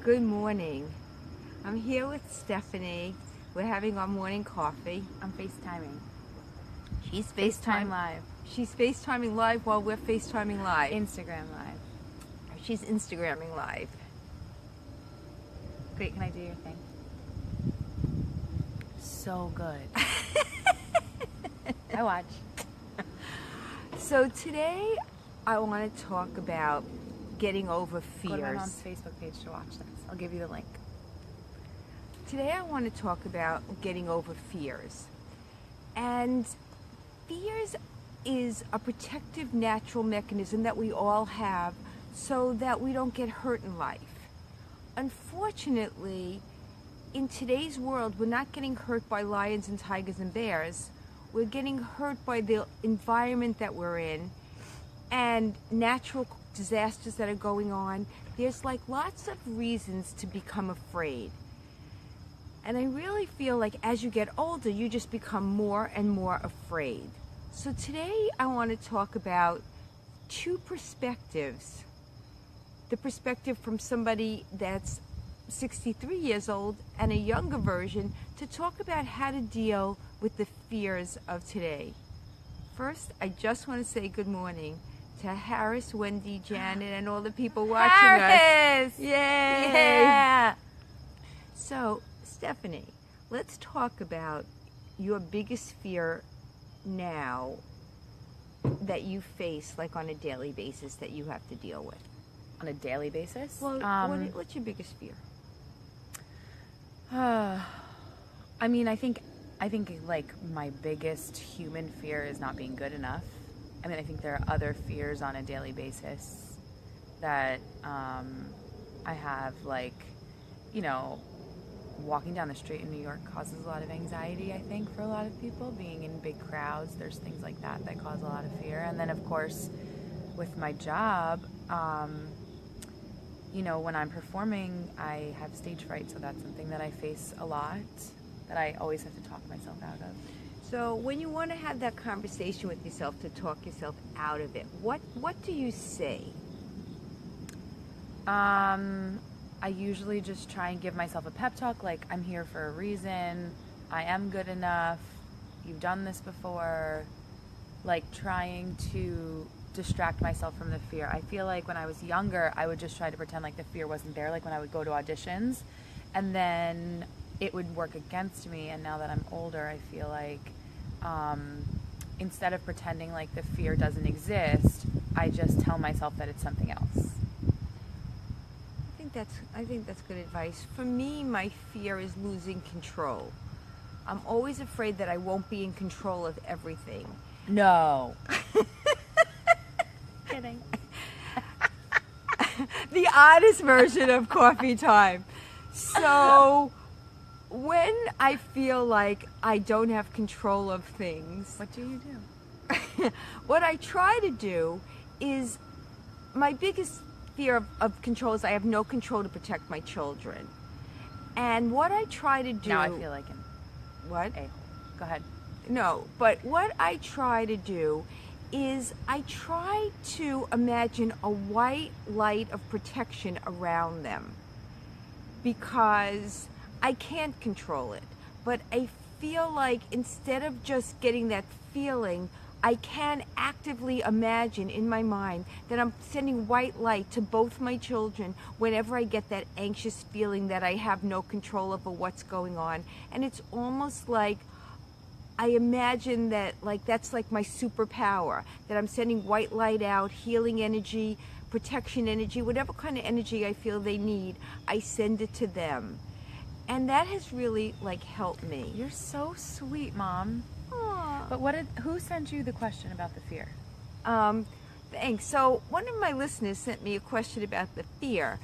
Good morning. I'm here with Stephanie. We're having our morning coffee. I'm FaceTiming. She's FaceTime Live. She's FaceTiming live while we're FaceTiming live. Instagram Live. She's Instagramming live. Great, can I do your thing? So good. I watch. So today I want to talk about getting over fears. Go to my mom's Facebook page to watch this. I'll give you the link. Today I want to talk about getting over fears. And fears is a protective natural mechanism that we all have so that we don't get hurt in life. Unfortunately, in today's world, we're not getting hurt by lions and tigers and bears. We're getting hurt by the environment that we're in and natural disasters that are going on. There's like lots of reasons to become afraid. And I really feel like as you get older, you just become more and more afraid. So today I want to talk about two perspectives. The perspective from somebody that's 63 years old and a younger version to talk about how to deal with the fears of today. First, I just want to say good morning to Harris, Wendy, Janet, and all the people watching Harris! us. Yay! Yeah! So, Stephanie, let's talk about your biggest fear now that you face, like on a daily basis, that you have to deal with. On a daily basis? Well, what's your biggest fear? I mean, I think like my biggest human fear is not being good enough. I mean, I think there are other fears on a daily basis that I have, like, you know, walking down the street in New York causes a lot of anxiety, I think, for a lot of people. Being in big crowds, there's things like that that cause a lot of fear. And then, of course, with my job, you know, when I'm performing, I have stage fright, so that's something that I face a lot, that I always have to talk myself out of. So when you want to have that conversation with yourself to talk yourself out of it, what do you say? I usually just try and give myself a pep talk, like, I'm here for a reason, I am good enough, you've done this before, like trying to distract myself from the fear. I feel like when I was younger, I would just try to pretend like the fear wasn't there, like when I would go to auditions, and then it would work against me. And now that I'm older, I feel like instead of pretending like the fear doesn't exist, I just tell myself that it's something else. I think that's good advice. For me, my fear is losing control. I'm always afraid that I won't be in control of everything. No. Kidding. The honest version of coffee time. So when I feel like I don't have control of things, What do you do? what I try to do is, my biggest fear of control is I have no control to protect my children. And what I try to do... Now I feel like an What? a-hole. Go ahead. No, but what I try to do is I try to imagine a white light of protection around them, because I can't control it. But I feel like instead of just getting that feeling, I can actively imagine in my mind that I'm sending white light to both my children whenever I get that anxious feeling that I have no control over what's going on. And it's almost like I imagine that, like, that's like my superpower, that I'm sending white light out, healing energy, protection energy, whatever kind of energy I feel they need, I send it to them. And that has really, like, helped me. You're so sweet, Mom. Aww. But who sent you the question about the fear? Thanks. So one of my listeners sent me a question about the fear.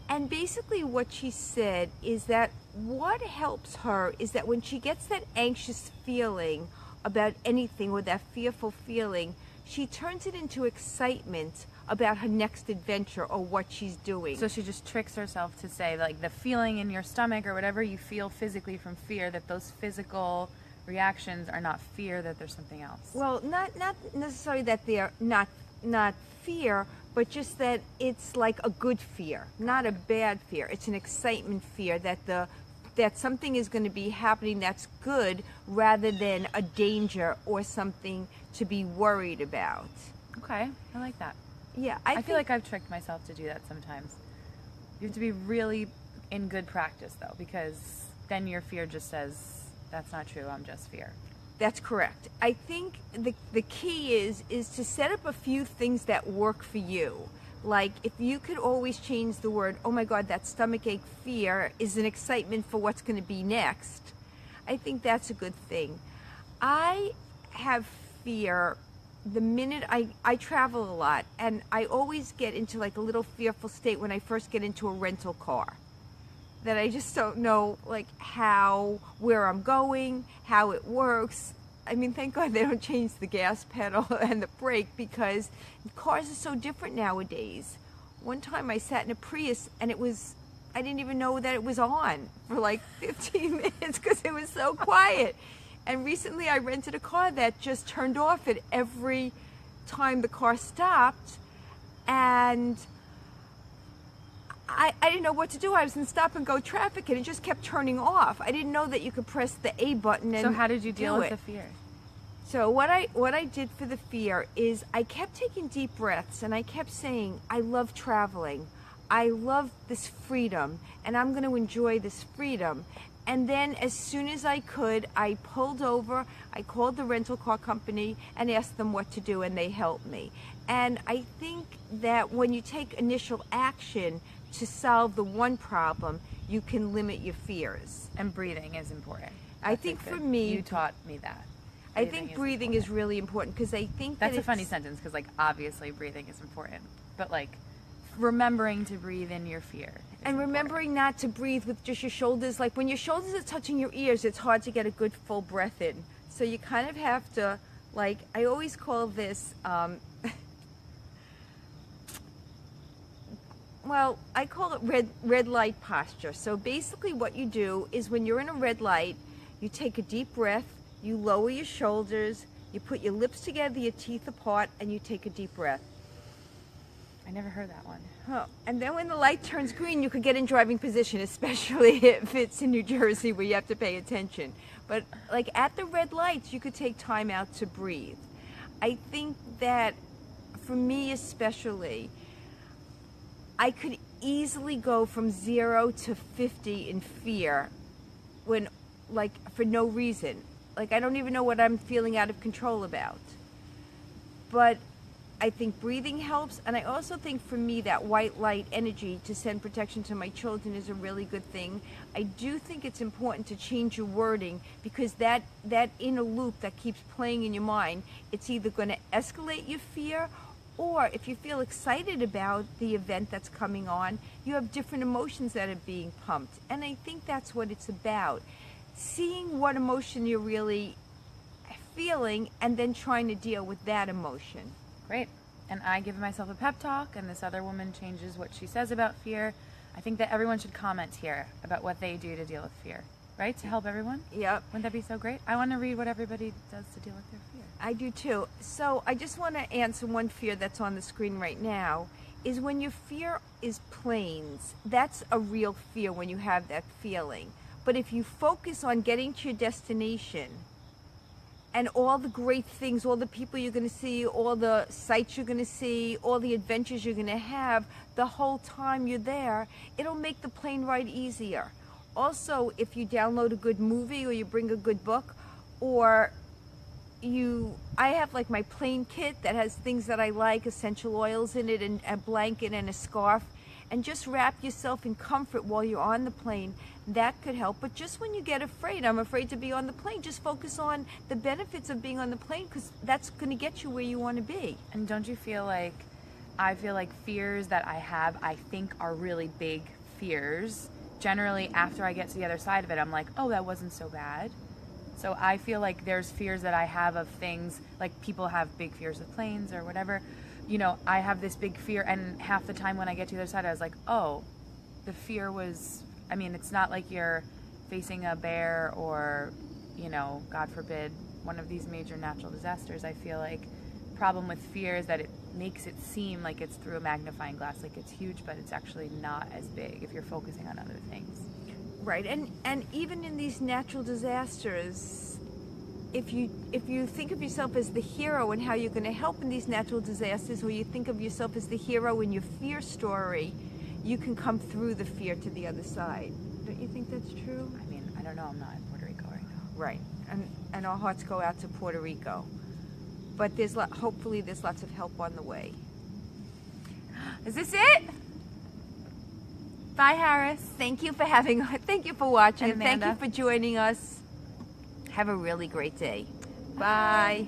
And basically what she said is that what helps her is that when she gets that anxious feeling about anything, or that fearful feeling, she turns it into excitement about her next adventure or what she's doing. So she just tricks herself to say, like, the feeling in your stomach or whatever you feel physically from fear, that those physical reactions are not fear, that there's something else. Well, not necessarily that they're not fear, but just that it's like a good fear, not a bad fear. It's an excitement fear that something is going to be happening that's good rather than a danger or something to be worried about. Okay, I like that. Yeah, I feel like I've tricked myself to do that sometimes. You have to be really in good practice, though, because then your fear just says, that's not true, I'm just fear. That's correct. I think the key is to set up a few things that work for you. Like if you could always change the word, oh my God, that stomachache fear is an excitement for what's going to be next. I think that's a good thing. I have fear the minute I travel a lot, and I always get into like a little fearful state when I first get into a rental car. That I just don't know like where I'm going, how it works. I mean, thank God they don't change the gas pedal and the brake, because cars are so different nowadays. One time I sat in a Prius and I didn't even know that it was on for like 15 minutes because it was so quiet. And recently I rented a car that just turned off at every time the car stopped, and I didn't know what to do. I was in stop and go traffic and it just kept turning off. I didn't know that you could press the A button and So how did you deal with it. the fear? So what I did for the fear is I kept taking deep breaths and I kept saying, I love traveling. I love this freedom and I'm going to enjoy this freedom. And then as soon as I could, I pulled over, I called the rental car company and asked them what to do, and they helped me. And I think that when you take initial action to solve the one problem, you can limit your fears. And breathing is important. I think for me, you taught me that. I think breathing is really important, because I think that's a funny sentence, because like obviously breathing is important, but like remembering to breathe in your fear. And remembering not to breathe with just your shoulders. Like when your shoulders are touching your ears, it's hard to get a good full breath in. So you kind of have to, like, I always call this, well, I call it red light posture. So basically what you do is when you're in a red light, you take a deep breath, you lower your shoulders, you put your lips together, your teeth apart, and you take a deep breath. I never heard that one. Oh, and then when the light turns green, you could get in driving position, especially if it's in New Jersey where you have to pay attention. But like at the red lights, you could take time out to breathe. I think that for me especially, I could easily go from 0 to 50 in fear when, like, for no reason. Like, I don't even know what I'm feeling out of control about. But I think breathing helps, and I also think for me that white light energy to send protection to my children is a really good thing. I do think it's important to change your wording, because that inner loop that keeps playing in your mind, it's either going to escalate your fear, or if you feel excited about the event that's coming on, you have different emotions that are being pumped. And I think that's what it's about. Seeing what emotion you're really feeling and then trying to deal with that emotion. Great. And I give myself a pep talk, and this other woman changes what she says about fear. I think that everyone should comment here about what they do to deal with fear, right? To help everyone? Yep. Wouldn't that be so great? I want to read what everybody does to deal with their fear. I do too. So I just want to answer one fear that's on the screen right now, is when your fear is planes. That's a real fear when you have that feeling. But if you focus on getting to your destination, and all the great things, all the people you're going to see, all the sights you're going to see, all the adventures you're going to have, the whole time you're there, it'll make the plane ride easier. Also, if you download a good movie or you bring a good book, or I have like my plane kit that has things that I like, essential oils in it, and a blanket and a scarf, and just wrap yourself in comfort while you're on the plane. That could help. But just when you get afraid, I'm afraid to be on the plane, just focus on the benefits of being on the plane, because that's going to get you where you want to be. And don't you feel like, I feel like fears that I have, I think are really big fears. Generally, after I get to the other side of it, I'm like, oh, that wasn't so bad. So I feel like there's fears that I have of things, like people have big fears of planes or whatever. You know, I have this big fear, and half the time when I get to the other side, I was like, oh, the fear was, I mean, it's not like you're facing a bear or, you know, God forbid, one of these major natural disasters. I feel like problem with fear is that makes it seem like it's through a magnifying glass, like it's huge, but it's actually not as big if you're focusing on other things. Right, and even in these natural disasters, if you think of yourself as the hero and how you're going to help in these natural disasters, or you think of yourself as the hero in your fear story, you can come through the fear to the other side. Don't you think that's true? I mean, I don't know. I'm not in Puerto Rico right now. Right, and our hearts go out to Puerto Rico. But hopefully there's lots of help on the way. Is this it? Bye, Harris. Thank you for watching, And and thank Amanda. you for joining us. Have a really great day. Bye.